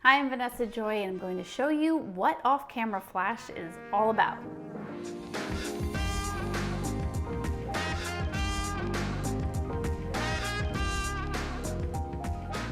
Hi, I'm Vanessa Joy, and I'm going to show you what off-camera flash is all about.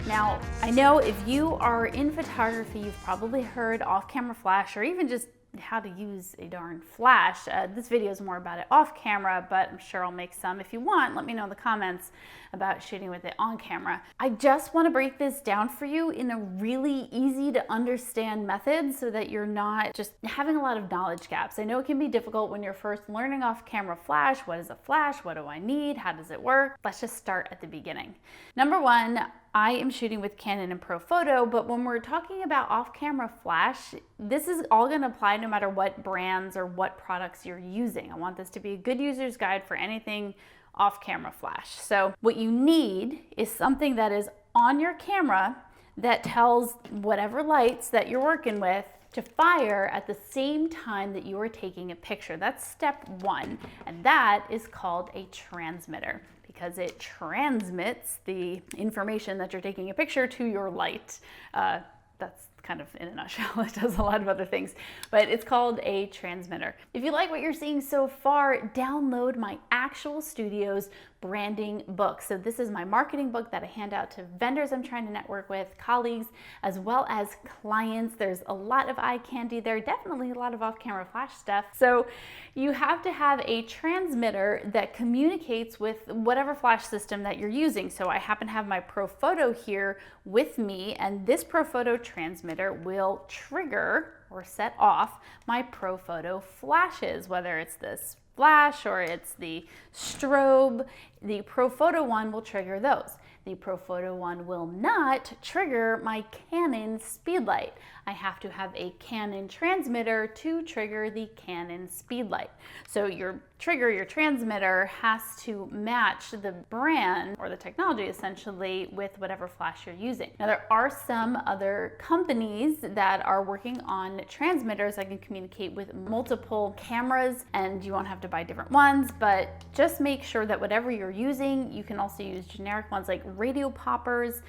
Now, I know if you are in photography, you've probably heard off-camera flash or even just how to use a darn flash. This video is more about it off camera, but I'm sure I'll make some. If you want, let me know in the comments about shooting with it on camera. I just want to break this down for you in a really easy to understand method so that you're not just having a lot of knowledge gaps. I know it can be difficult when you're first learning off camera flash. What is a flash? What do I need? How does it work? Let's just start at the beginning. Number one, I am shooting with Canon and Profoto, but when we're talking about off-camera flash, this is all going to apply no matter what brands or what products you're using. I want this to be a good user's guide for anything off-camera flash. So what you need is something that is on your camera that tells whatever lights that you're working with to fire at the same time that you are taking a picture. That's step one, and that is called a transmitter, because it transmits the information that you're taking a picture to your light. That's kind of in a nutshell. It does a lot of other things, but it's called a transmitter. If you like what you're seeing so far, download my Actual Studios branding book. So this is my marketing book that I hand out to vendors I'm trying to network with, colleagues, as well as clients. There's a lot of eye candy there, definitely a lot of off-camera flash stuff. So you have to have a transmitter that communicates with whatever flash system that you're using. So I happen to have my Profoto here with me, and this Profoto transmitter will trigger or set off my Profoto flashes, whether it's this flash or it's the strobe. The Profoto one will trigger those. The Profoto one will not trigger my Canon speedlight. I have to have a Canon transmitter to trigger the Canon speedlight. So your transmitter has to match the brand or the technology essentially with whatever flash you're using. Now there are some other companies that are working on transmitters that can communicate with multiple cameras, and you won't have to buy different ones, but just make sure that whatever you're using, you can also use generic ones like radio poppers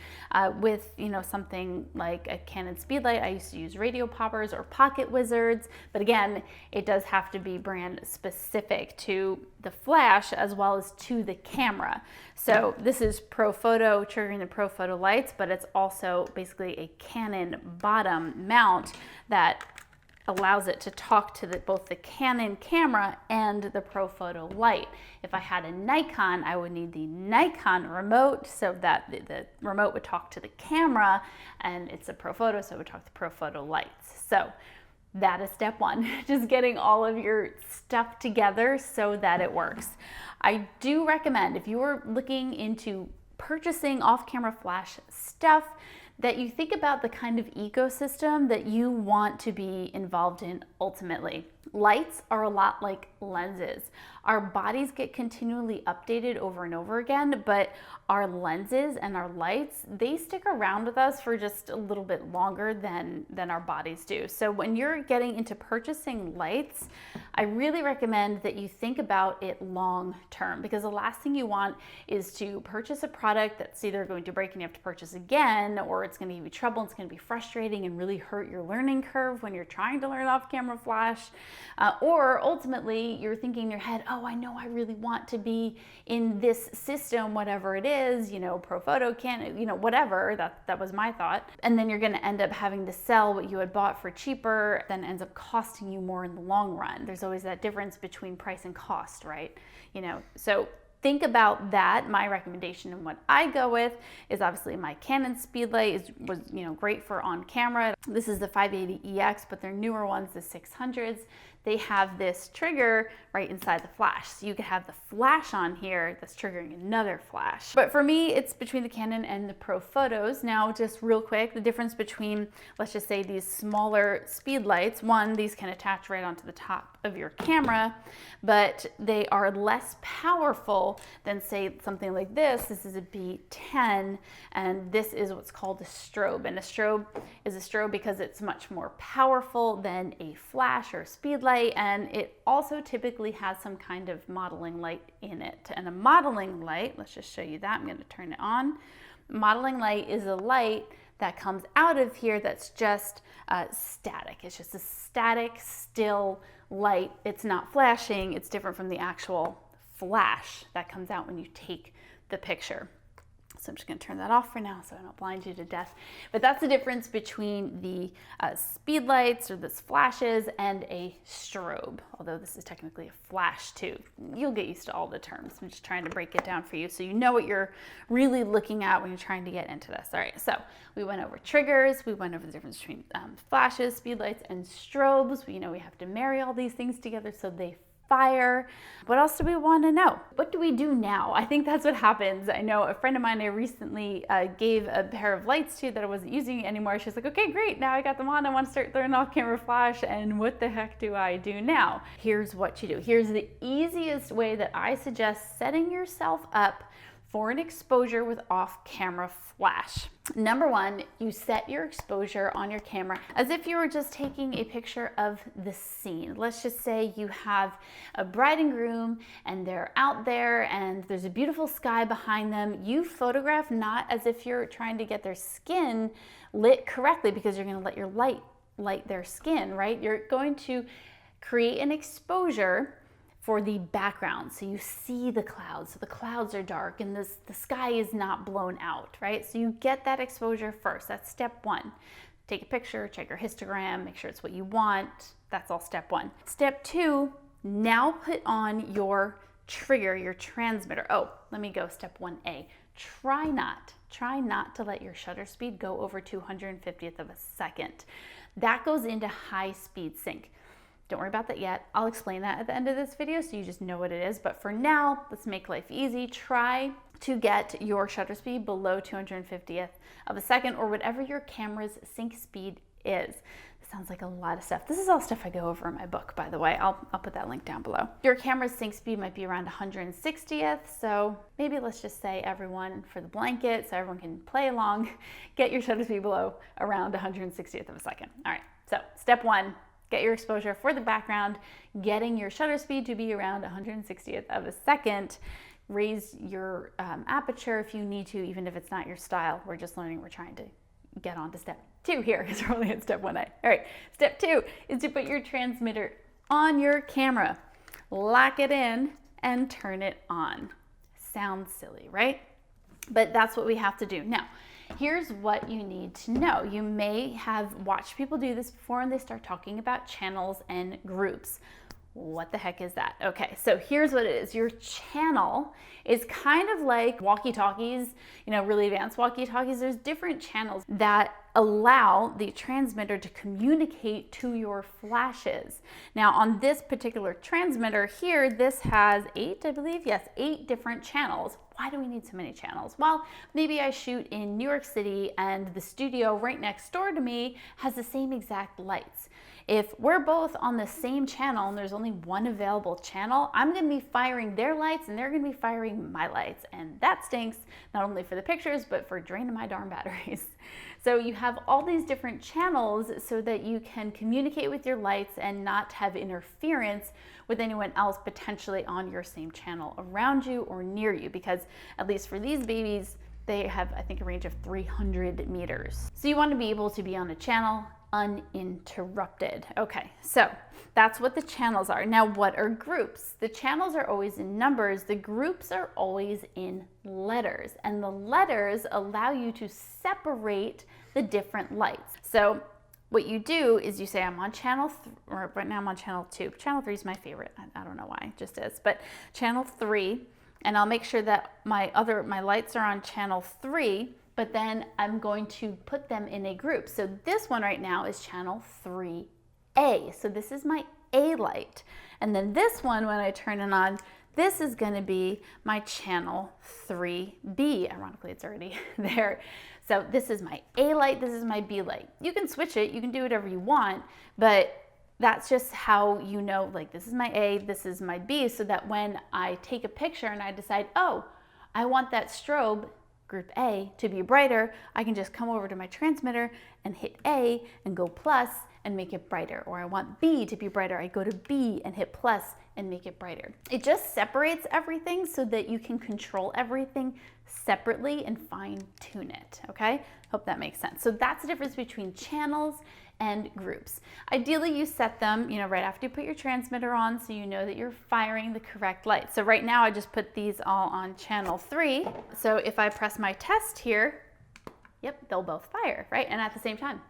with something like a Canon speedlight. I used to use radio poppers or pocket wizards, but again, it does have to be brand specific to the flash as well as to the camera. So this is Profoto triggering the Profoto lights, but it's also basically a Canon bottom mount that allows it to talk to both the Canon camera and the Profoto light. If I had a Nikon, I would need the Nikon remote so that the remote would talk to the camera, and it's a Profoto, so it would talk to Profoto lights. So that is step one, just getting all of your stuff together so that it works. I do recommend, if you are looking into purchasing off-camera flash stuff, that you think about the kind of ecosystem that you want to be involved in ultimately. Lights are a lot like lenses. Our bodies get continually updated over and over again, but our lenses and our lights, they stick around with us for just a little bit longer than our bodies do. So when you're getting into purchasing lights, I really recommend that you think about it long term, because the last thing you want is to purchase a product that's either going to break and you have to purchase again, or it's going to give you trouble, it's going to be frustrating and really hurt your learning curve when you're trying to learn off-camera flash. Or ultimately you're thinking in your head, oh, I know I really want to be in this system, whatever it is, Profoto, Canon, whatever, that was my thought. And then you're gonna end up having to sell what you had bought for cheaper, then ends up costing you more in the long run. There's always that difference between price and cost, right? So think about that. My recommendation and what I go with is obviously my Canon speedlight was great for on camera. This is the 580EX, but their newer ones, the 600s, they have this trigger right inside the flash. So you could have the flash on here that's triggering another flash. But for me, it's between the Canon and the Profotos. Now, just real quick, the difference between, let's just say, these smaller speed lights. One, these can attach right onto the top of your camera, but they are less powerful than, say, something like this. This is a B10, and this is what's called a strobe. And a strobe is a strobe because it's much more powerful than a flash or a speed light, and it also typically has some kind of modeling light in it. And a modeling light, let's just show you that. I'm going to turn it on. Modeling light is a light that comes out of here that's just static. It's just a static, still light. It's not flashing. It's different from the actual flash that comes out when you take the picture. So I'm just going to turn that off for now so I don't blind you to death. But that's the difference between the speed lights or this flashes and a strobe, although this is technically a flash too. You'll get used to all the terms. I'm just trying to break it down for you so you know what you're really looking at when you're trying to get into this. All right, so we went over triggers. We went over the difference between flashes, speed lights, and strobes. We have to marry all these things together so they fire. What else do we want to know? What do we do now? I think that's what happens. I know a friend of mine I recently gave a pair of lights to that I wasn't using anymore. She's like, okay, great. Now I got them on. I want to start throwing off camera flash. And what the heck do I do now? Here's what you do. Here's the easiest way that I suggest setting yourself up for an exposure with off-camera flash. Number one, you set your exposure on your camera as if you were just taking a picture of the scene. Let's just say you have a bride and groom and they're out there and there's a beautiful sky behind them. You photograph not as if you're trying to get their skin lit correctly because you're going to let your light their skin, right? You're going to create an exposure for the background. So you see the clouds. So the clouds are dark and the sky is not blown out, right? So you get that exposure first. That's step one. Take a picture, check your histogram, make sure it's what you want. That's all step one. Step two, now put on your trigger, your transmitter. Oh, let me go step 1A. Try not to let your shutter speed go over 250th of a second. That goes into high speed sync. Don't worry about that yet. I'll explain that at the end of this video so you just know what it is. But for now, let's make life easy. Try to get your shutter speed below 250th of a second or whatever your camera's sync speed is. It sounds like a lot of stuff. This is all stuff I go over in my book, by the way. I'll put that link down below. Your camera's sync speed might be around 160th. So maybe let's just say everyone, for the blanket, so everyone can play along, get your shutter speed below around 160th of a second. All right, so step one, get your exposure for the background, getting your shutter speed to be around 160th of a second. Raise your aperture if you need to, even if it's not your style. We're just learning, we're trying to get on to step two here because we're only at step 1A. All right, step two is to put your transmitter on your camera, lock it in, and turn it on. Sounds silly, right? But that's what we have to do. Now, here's what you need to know. You may have watched people do this before and they start talking about channels and groups. What the heck is that? Okay, so here's what it is. Your channel is kind of like walkie-talkies, really advanced walkie-talkies. There's different channels that allow the transmitter to communicate to your flashes. Now on this particular transmitter here, this has 8, I believe, yes, 8 different channels. Why do we need so many channels? Well, maybe I shoot in New York City and the studio right next door to me has the same exact lights. If we're both on the same channel and there's only one available channel, I'm gonna be firing their lights and they're gonna be firing my lights. And that stinks, not only for the pictures, but for draining my darn batteries. So you have all these different channels so that you can communicate with your lights and not have interference with anyone else potentially on your same channel around you or near you, because at least for these babies, they have, I think, a range of 300 meters. So you want to be able to be on a channel uninterrupted. Okay, so that's what the channels are. Now, what are groups? The channels are always in numbers. The groups are always in letters, and the letters allow you to separate the different lights. So what you do is you say, I'm on channel, or right now I'm on channel 2. Channel 3 is my favorite. I don't know why, it just is. But channel 3, and I'll make sure that my lights are on channel 3, but then I'm going to put them in a group. So this one right now is channel 3A. So this is my A light. And then this one, when I turn it on, this is gonna be my channel 3B. Ironically, it's already there. So this is my A light, this is my B light. You can switch it, you can do whatever you want, but that's just how you know, like, this is my A, this is my B, so that when I take a picture and I decide, oh, I want that strobe, group A, to be brighter, I can just come over to my transmitter and hit A and go plus and make it brighter. Or I want B to be brighter, I go to B and hit plus and make it brighter. It just separates everything so that you can control everything separately and fine tune it, okay? Hope that makes sense. So that's the difference between channels and groups. Ideally, you set them, right after you put your transmitter on so you know that you're firing the correct light. So right now I just put these all on channel 3. So if I press my test here, yep, they'll both fire, right? And at the same time.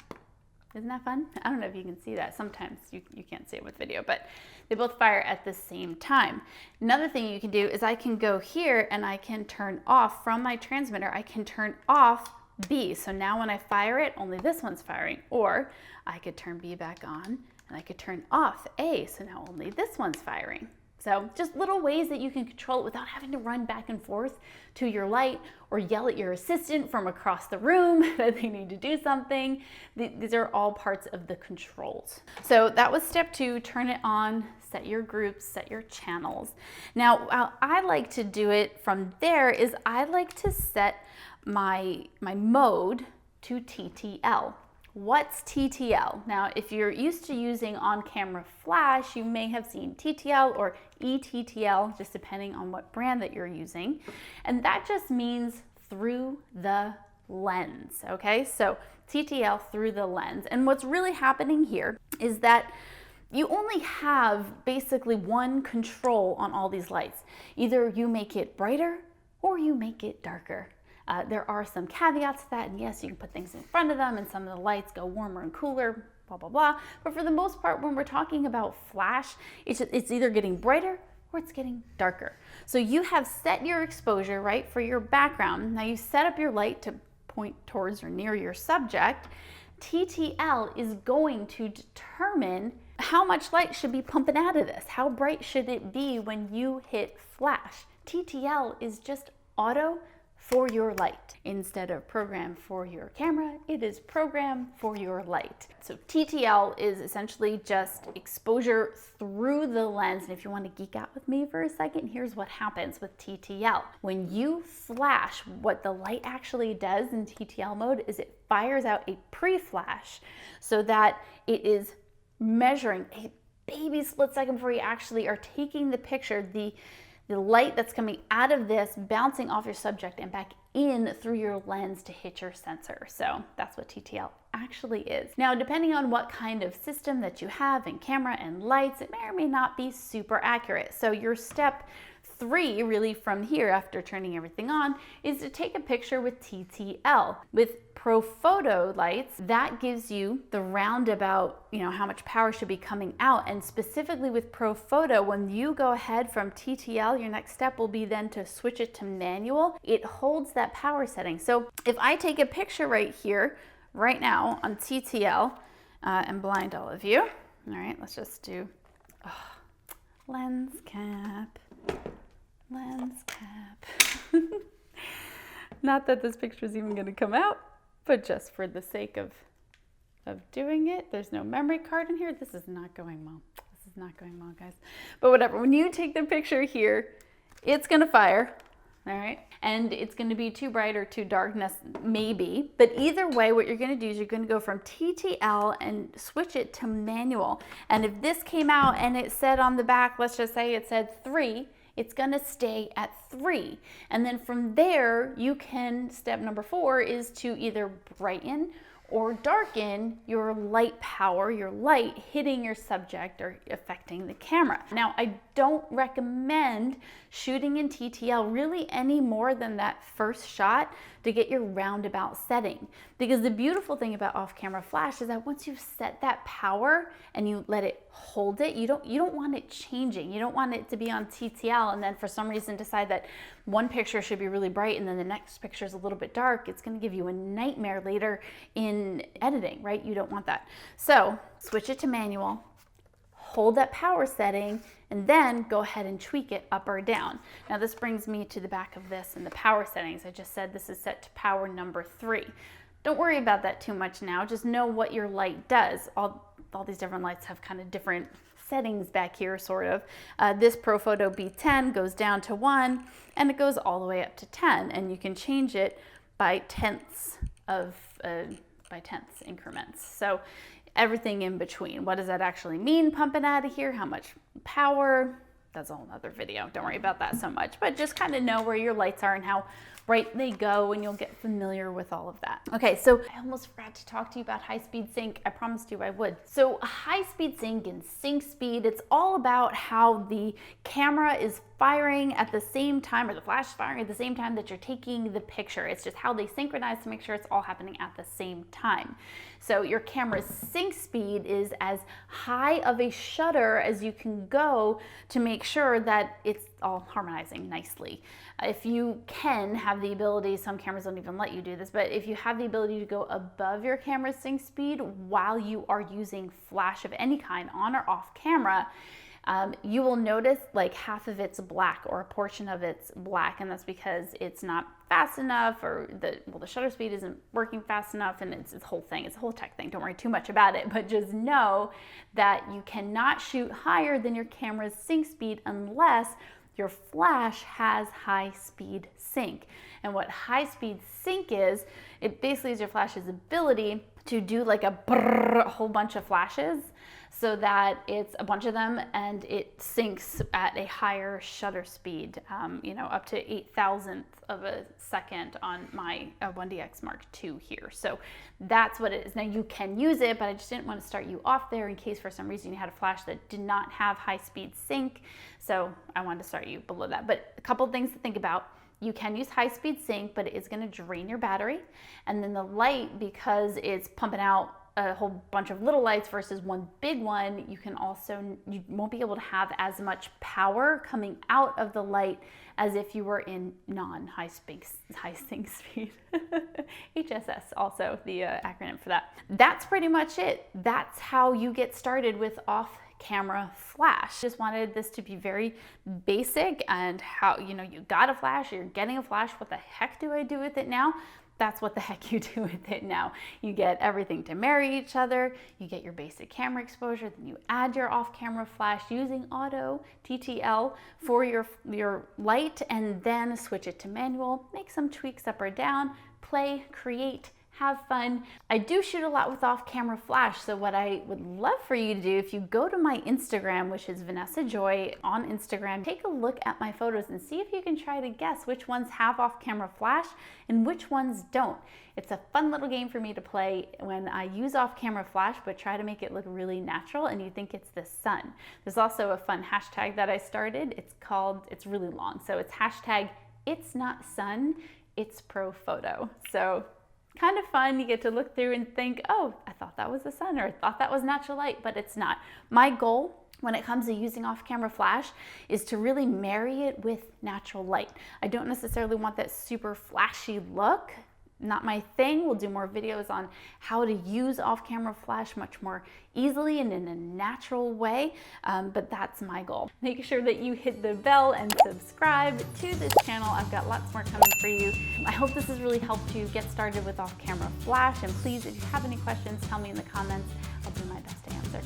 Isn't that fun? I don't know if you can see that. Sometimes you can't see it with video, but they both fire at the same time. Another thing you can do is I can go here and I can turn off from my transmitter. I can turn off B. So now when I fire it, only this one's firing. Or I could turn B back on and I could turn off A. So now only this one's firing. So just little ways that you can control it without having to run back and forth to your light or yell at your assistant from across the room that they need to do something. These are all parts of the controls. So that was step 2, turn it on, set your groups, set your channels. Now, how I like to do it from there is I like to set my mode to TTL. What's TTL? Now, if you're used to using on-camera flash, you may have seen TTL or ETTL, just depending on what brand that you're using. And that just means through the lens, okay? So TTL through the lens. And what's really happening here is that you only have basically one control on all these lights. Either you make it brighter or you make it darker. There are some caveats to that, and yes, you can put things in front of them and some of the lights go warmer and cooler, blah, blah, blah. But for the most part, when we're talking about flash, it's either getting brighter or it's getting darker. So you have set your exposure, right, for your background. Now you set up your light to point towards or near your subject. TTL is going to determine how much light should be pumping out of this. How bright should it be when you hit flash? TTL is just auto for your light. Instead of program for your camera, it is program for your light. So TTL is essentially just exposure through the lens. And if you want to geek out with me for a second, here's what happens with TTL. When you flash, what the light actually does in TTL mode is it fires out a pre-flash so that it is measuring a baby split second before you actually are taking the picture. The light that's coming out of this bouncing off your subject and back in through your lens to hit your sensor. So that's what TTL actually is. Now, depending on what kind of system that you have in camera and lights, it may or may not be super accurate. So your step 3 really from here after turning everything on is to take a picture with TTL. With Profoto lights, that gives you the roundabout, how much power should be coming out. And specifically with Profoto, when you go ahead from TTL, your next step will be then to switch it to manual. It holds that power setting. So if I take a picture right here, right now on TTL, and blind all of you. All right, let's just do lens cap. Lens cap. Not that this picture is even going to come out, but just for the sake of doing it. There's no memory card in here. This is not going well. This is not going well, guys. But whatever. When you take the picture here, it's going to fire. All right. And it's going to be too bright or too darkness, maybe. But either way, what you're going to do is you're going to go from TTL and switch it to manual. And if this came out and it said on the back, let's just say it said 3, it's going to stay at 3. And then from there, you can, step number 4 is to either brighten or darken your light power, your light hitting your subject or affecting the camera. Now, I don't recommend shooting in TTL really any more than that first shot to get your roundabout setting. Because the beautiful thing about off-camera flash is that once you've set that power and you let it hold it, you don't want it changing. You don't want it to be on TTL and then for some reason decide that one picture should be really bright and then the next picture is a little bit dark. It's going to give you a nightmare later in editing, right? You don't want that. So switch it to manual, hold that power setting, and then go ahead and tweak it up or down. Now this brings me to the back of this and the power settings. I just said this is set to power number 3. Don't worry about that too much now. Just know what your light does. All these different lights have kind of different settings back here, sort of. This Profoto B10 goes down to 1 and it goes all the way up to 10, and you can change it by tenths increments. So everything in between. What does that actually mean, pumping out of here? How much power? that's a whole other video. Don't worry about that so much, but just kind of know where your lights are and how bright they go, and you'll get familiar with all of that. Okay, so I almost forgot to talk to you about high-speed sync. I promised you I would. So high-speed sync and sync speed, it's all about how the camera is firing at the same time, or the flash is firing at the same time that you're taking the picture. It's just how they synchronize to make sure it's all happening at the same time. So your camera's sync speed is as high of a shutter as you can go to make sure that it's all harmonizing nicely. If you can have the ability, some cameras don't even let you do this, but if you have the ability to go above your camera's sync speed while you are using flash of any kind on or off camera, you will notice like half of it's black or a portion of it's black, and that's because it's not fast enough, or the shutter speed isn't working fast enough, and it's a whole thing. It's a whole tech thing. Don't worry too much about it, but just know that you cannot shoot higher than your camera's sync speed unless your flash has high speed sync. And what high speed sync is, it basically is your flash's ability to do like a brrr, a whole bunch of flashes, so that it's a bunch of them and it syncs at a higher shutter speed, you know, up to 8,000th of a second on my 1DX Mark II here. So that's what it is. Now you can use it, but I just didn't want to start you off there in case for some reason you had a flash that did not have high speed sync. So I wanted to start you below that. But a couple of things to think about. You can use high speed sync, but it is going to drain your battery. And then the light, because it's pumping out a whole bunch of little lights versus one big one, you won't be able to have as much power coming out of the light as if you were in high sync speed. HSS, also the acronym for that. That's pretty much it. That's how you get started with off-camera flash. Just wanted this to be very basic, and how, you know, you got a flash, you're getting a flash, what the heck do I do with it now? That's what the heck you do with it now. You get everything to marry each other, you get your basic camera exposure, then you add your off-camera flash using auto TTL for your light, and then switch it to manual, make some tweaks up or down, play, create, have fun. I do shoot a lot with off-camera flash, so what I would love for you to do, if you go to my Instagram, which is Vanessa Joy on Instagram, take a look at my photos and see if you can try to guess which ones have off-camera flash and which ones don't. It's a fun little game for me to play when I use off-camera flash, but try to make it look really natural and you think it's the sun. There's also a fun hashtag that I started. It's really long, so it's hashtag it's not sun, it's Profoto. So kind of fun. You get to look through and think, oh, I thought that was the sun, or I thought that was natural light, but it's not. My goal when it comes to using off-camera flash is to really marry it with natural light. I don't necessarily want that super flashy look. Not my thing. We'll do more videos on how to use off-camera flash much more easily and in a natural way, but that's my goal. Make sure that you hit the bell and subscribe to this channel. I've got lots more coming for you. I hope this has really helped you get started with off-camera flash, and please, if you have any questions, tell me in the comments. I'll do my best to answer.